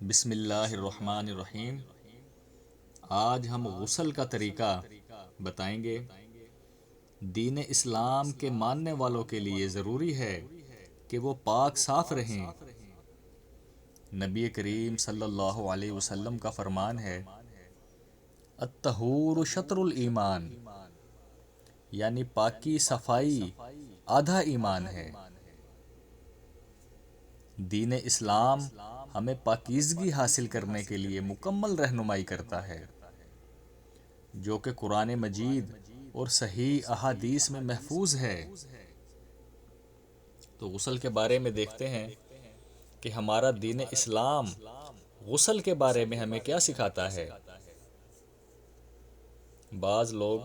بسم اللہ الرحمن الرحیم۔ آج ہم غسل کا طریقہ بتائیں گے۔ دین اسلام کے ماننے والوں کے لیے ضروری ہے کہ وہ پاک صاف رہیں۔ نبی کریم صلی اللہ علیہ وسلم کا فرمان ہے، الطہور شطر الایمان، یعنی پاکی صفائی آدھا ایمان ہے۔ دین اسلام ہمیں پاکیزگی حاصل کرنے کے لیے مکمل رہنمائی کرتا ہے، جو کہ قرآن مجید اور صحیح احادیث میں محفوظ ہے۔ تو غسل کے بارے میں دیکھتے ہیں کہ ہمارا دین اسلام غسل کے بارے میں ہمیں کیا سکھاتا ہے۔ بعض لوگ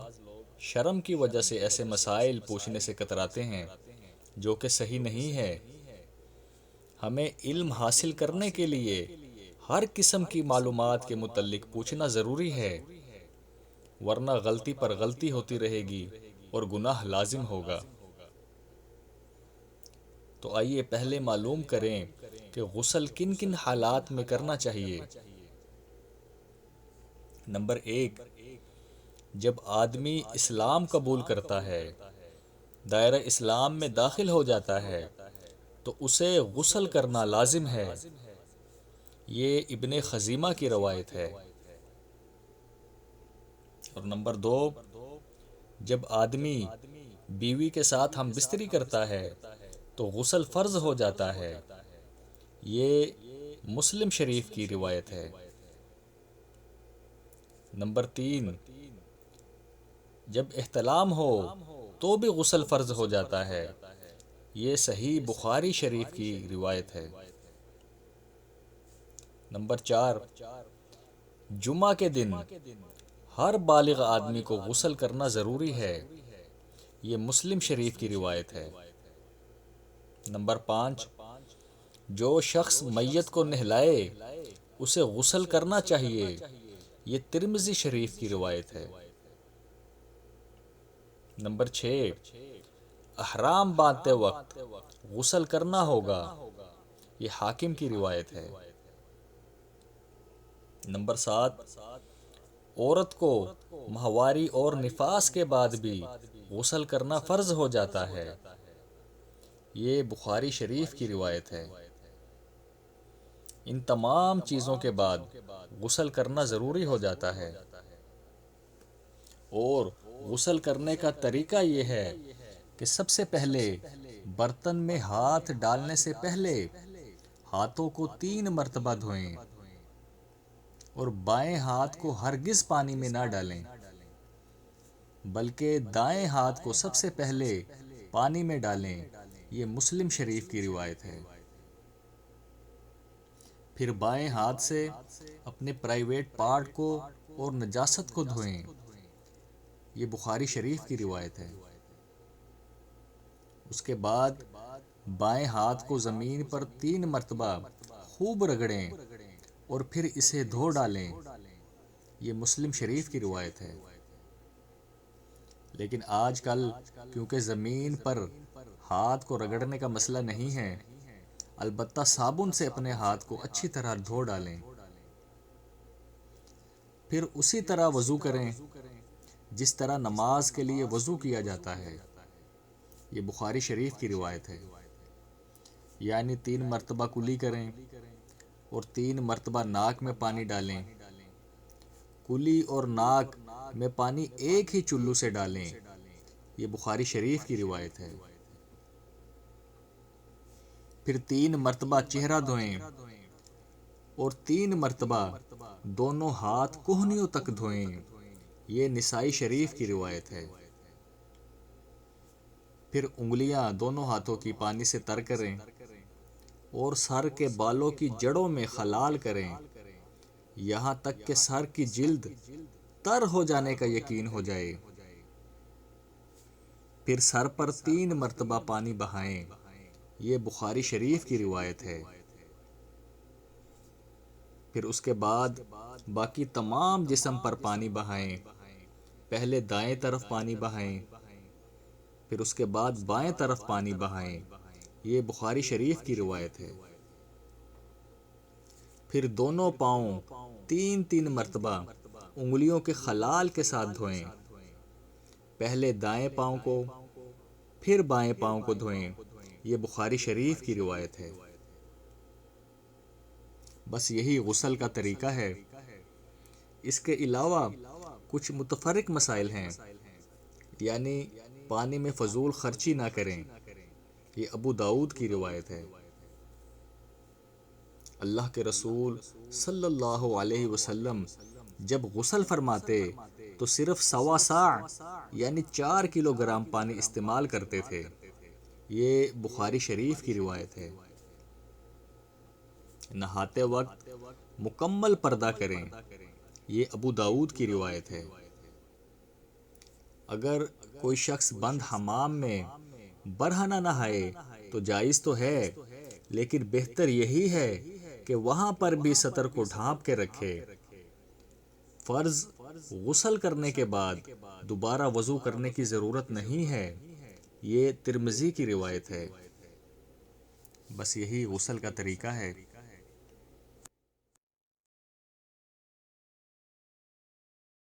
شرم کی وجہ سے ایسے مسائل پوچھنے سے کتراتے ہیں جو کہ صحیح نہیں ہے۔ ہمیں علم حاصل کرنے کے لیے ہر قسم کی معلومات کے متعلق پوچھنا ضروری ہے، ورنہ غلطی پر غلطی ہوتی رہے گی اور گناہ لازم ہوگا۔ تو آئیے پہلے معلوم کریں کہ غسل کن کن حالات میں کرنا چاہیے۔ نمبر 1، جب آدمی اسلام قبول کرتا ہے، دائرہ اسلام میں داخل ہو جاتا ہے، تو اسے غسل کرنا لازم ہے۔ یہ ابن خزیمہ کی روایت ہے۔ اور نمبر 2، جب آدمی بیوی کے ساتھ ہم بستری کرتا ہے تو غسل فرض ہو جاتا ہے۔ یہ مسلم شریف کی روایت ہے۔ نمبر 3، جب احتلام ہو تو بھی غسل فرض ہو جاتا ہے۔ یہ صحیح بخاری شریف کی روایت ہے۔ نمبر 4، جمعہ کے دن ہر بالغ آدمی کو غسل کرنا ضروری ہے۔ یہ مسلم شریف کی روایت ہے۔ نمبر 5، جو شخص میت کو نہلائے اسے غسل کرنا چاہیے۔ یہ ترمذی شریف کی روایت ہے۔ نمبر 6، احرام باندھتے وقت غسل کرنا ہوگا۔ یہ حاکم کی روایت ہے۔ نمبر 7، عورت کو ماہواری اور نفاس کے بعد بھی غسل کرنا فرض ہو جاتا ہے۔ یہ بخاری شریف کی روایت ہے۔ ان تمام چیزوں کے بعد غسل کرنا ضروری ہو جاتا ہے۔ اور غسل کرنے کا طریقہ یہ ہے کہ سب سے پہلے برتن میں ہاتھ ڈالنے سے پہلے ہاتھوں کو 3 مرتبہ دھوئیں، اور بائیں ہاتھ کو ہرگز پانی میں نہ ڈالیں، بلکہ دائیں ہاتھ کو سب سے پہلے پانی میں ڈالیں۔ یہ مسلم شریف کی روایت ہے۔ پھر بائیں ہاتھ سے اپنے پرائیویٹ پارٹ کو اور نجاست کو دھوئیں۔ یہ بخاری شریف کی روایت ہے۔ اس کے بعد بائیں ہاتھ کو زمین پر 3 مرتبہ خوب رگڑیں اور پھر اسے دھو ڈالیں۔ یہ مسلم شریف کی روایت ہے۔ لیکن آج کل کیونکہ زمین پر ہاتھ کو رگڑنے کا مسئلہ نہیں ہے، البتہ صابن سے اپنے ہاتھ کو اچھی طرح دھو ڈالیں، پھر اسی طرح وضو کریں جس طرح نماز کے لیے وضو کیا جاتا ہے۔ یہ بخاری شریف کی روایت ہے۔ یعنی 3 مرتبہ کلی کریں اور 3 مرتبہ ناک میں پانی ڈالیں۔ کلی اور ناک میں پانی ایک ہی چلو سے ڈالیں۔ یہ بخاری شریف کی روایت ہے۔ پھر 3 مرتبہ چہرہ دھوئیں اور 3 مرتبہ دونوں ہاتھ کہنیوں تک دھوئیں۔ یہ نسائی شریف کی روایت ہے۔ پھر انگلیاں دونوں ہاتھوں کی پانی سے تر کریں اور سر کے بالوں کی جڑوں میں خلال کریں، یہاں تک کہ سر کی جلد تر ہو جانے کا یقین ہو جائے۔ پھر سر پر 3 مرتبہ پانی بہائیں۔ یہ بخاری شریف کی روایت ہے۔ پھر اس کے بعد باقی تمام جسم پر پانی بہائیں۔ پہلے دائیں طرف پانی بہائیں، پھر اس کے بعد بائیں طرف پانی بہائیں۔ یہ بخاری شریف کی روایت ہے۔ پھر دونوں پاؤں 3 مرتبہ انگلیوں کے خلال کے ساتھ دھوئیں۔ پہلے دائیں پاؤں کو پھر بائیں پاؤں کو دھوئیں۔ یہ بخاری شریف کی روایت ہے۔ بس یہی غسل کا طریقہ ہے۔ اس کے علاوہ کچھ متفرق مسائل ہیں، یعنی پانی میں فضول خرچی نہ کریں۔ یہ ابو داؤد کی روایت ہے۔ اللہ کے رسول صلی اللہ علیہ وسلم جب غسل فرماتے تو صرف 1.25 ساع یعنی 4 کلوگرام پانی استعمال کرتے تھے۔ یہ بخاری شریف کی روایت ہے۔ نہاتے وقت مکمل پردہ کریں۔ یہ ابو داؤد کی روایت ہے۔ اگر کوئی شخص بند حمام میں برہنہ نہائے تو جائز تو ہے، لیکن بہتر یہی ہے کہ وہاں پر بھی سطر کو ڈھانپ کے رکھے۔ فرض غسل کرنے کے بعد دوبارہ وضو کرنے کی ضرورت نہیں ہے۔ یہ ترمذی کی روایت ہے۔ بس یہی غسل کا طریقہ ہے۔